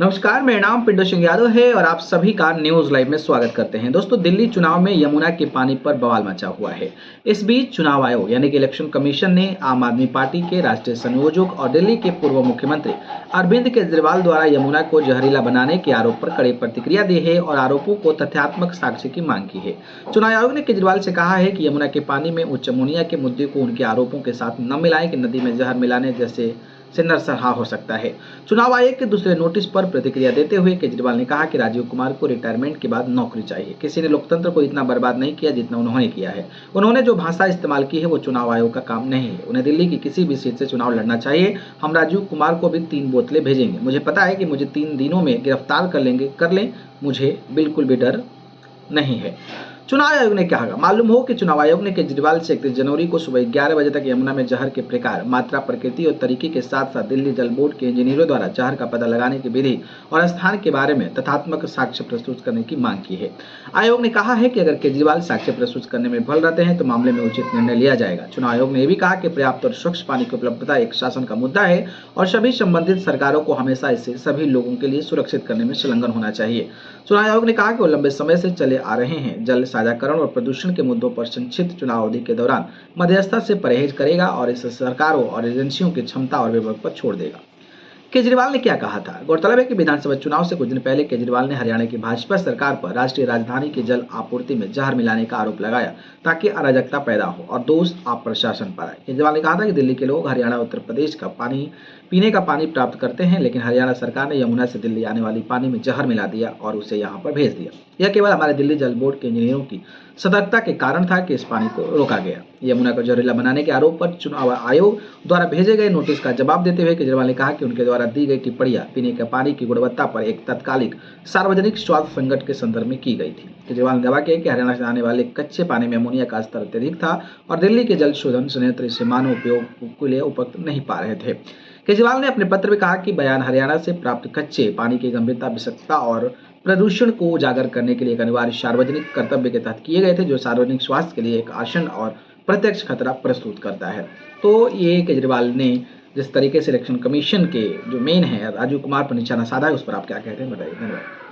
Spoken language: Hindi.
नमस्कार, मेरा नाम पिंटू सिंह यादव है और आप सभी का न्यूज लाइव में स्वागत करते हैं। दोस्तों, दिल्ली चुनाव में यमुना के पानी पर बवाल मचा हुआ है। इस बीच चुनाव आयोग यानी कि इलेक्शन कमीशन ने आम आदमी पार्टी के राष्ट्रीय संयोजक और दिल्ली के पूर्व मुख्यमंत्री अरविंद केजरीवाल द्वारा यमुना को जहरीला बनाने के आरोप पर कड़ी प्रतिक्रिया दी है और आरोपों को तथ्यात्मक साक्ष्य की मांग की है। चुनाव आयोग ने केजरीवाल से कहा है कि यमुना के पानी में उच्च अमोनिया के मुद्दे को उनके आरोपों के साथ न मिलाएं कि नदी में जहर मिलाने जैसे से नरसंहार हो सकता है। चुनाव आयोग के दूसरे नोटिस पर प्रतिक्रिया देते हुए केजरीवाल ने कहा कि राजीव कुमार को रिटायरमेंट के बाद नौकरी चाहिए। किसी ने लोकतंत्र को इतना बर्बाद नहीं किया जितना उन्होंने किया है। उन्होंने जो भाषा इस्तेमाल की है वो चुनाव आयोग का काम नहीं है। उन्हें दिल्ली की किसी भी सीट से चुनाव लड़ना चाहिए। हम राजीव कुमार को भी 3 बोतलें भेजेंगे। मुझे पता है कि मुझे 3 दिनों में गिरफ्तार कर लें, मुझे बिल्कुल भी डर नहीं है। चुनाव आयोग ने कहा, मालूम हो कि चुनाव आयोग ने केजरीवाल से 31 जनवरी को सुबह 11 बजे तक यमुना में जहर के प्रकार, मात्रा, प्रकृति और तरीके के साथ साथ दिल्ली जल बोर्ड के इंजीनियरों द्वारा जहर का पता लगाने की विधि और स्थान के बारे में तथ्यात्मक साक्ष्य प्रस्तुत करने की मांग की है। आयोग ने कहा है कि अगर केजरीवाल साक्ष्य प्रस्तुत करने में विफल रहते हैं तो मामले में उचित निर्णय लिया जाएगा। चुनाव आयोग ने यह भी कहा कि पर्याप्त और स्वच्छ पानी की उपलब्धता एक शासन का मुद्दा है और सभी संबंधित सरकारों को हमेशा इसे सभी लोगों के लिए सुरक्षित करने में संलग्न होना चाहिए। चुनाव आयोग ने कहा कि वो लंबे समय से चले आ रहे हैं जल साझाकरण और प्रदूषण के मुद्दों पर संक्षिप्त चुनाव अवधि के दौरान मध्यस्थता से परहेज करेगा और इसे सरकारों और एजेंसियों की क्षमता और विवेक पर छोड़ देगा। केजरीवाल ने क्या कहा था? गौरतलब है कि विधानसभा चुनाव से कुछ दिन पहले केजरीवाल ने हरियाणा की भाजपा सरकार पर राष्ट्रीय राजधानी की जल आपूर्ति में जहर मिलाने का आरोप लगाया ताकि अराजकता पैदा हो और दोष आप प्रशासन पर आए। केजरीवाल ने कहा था कि दिल्ली के लोग हरियाणा उत्तर प्रदेश का पीने का पानी प्राप्त करते हैं, लेकिन हरियाणा सरकार ने यमुना से दिल्ली आने वाली पानी में जहर मिला दिया और उसे यहाँ पर भेज दिया। यह केवल हमारे दिल्ली जल बोर्ड के इंजीनियरों की सतर्कता के कारण था कि इस पानी को रोका गया। यमुना को जहरीला बनाने के आरोप पर चुनाव आयोग द्वारा भेजे गए नोटिस का जवाब देते हुए केजरीवाल ने कहा कि उनके द्वारा दी गई टिप्पणियां पीने के पानी की गुणवत्ता पर एक तत्कालिक सार्वजनिक स्वास्थ्य संकट के संदर्भ में की गई थी। केजरीवाल ने दावा किया कि हरियाणा से आने वाले कच्चे पानी में अमोनिया का स्तर अत्यधिक था और दिल्ली के जल शोधन संयंत्र इसे मानव उपयोग के लिए उपयुक्त नहीं पा रहे थे। केजरीवाल ने अपने पत्र में कहा कि बयान हरियाणा से प्राप्त कच्चे पानी की गंभीरता, विषाक्तता और प्रदूषण को उजागर करने के लिए एक अनिवार्य सार्वजनिक कर्तव्य के तहत किए गए थे, जो सार्वजनिक स्वास्थ्य के लिए एक आसन और प्रत्यक्ष खतरा प्रस्तुत करता है। तो ये केजरीवाल ने जिस तरीके से इलेक्शन कमीशन के जो मेन है राजीव कुमार पर निशाना साधा है, उस पर आप क्या कहते हैं बताइए। धन्यवाद।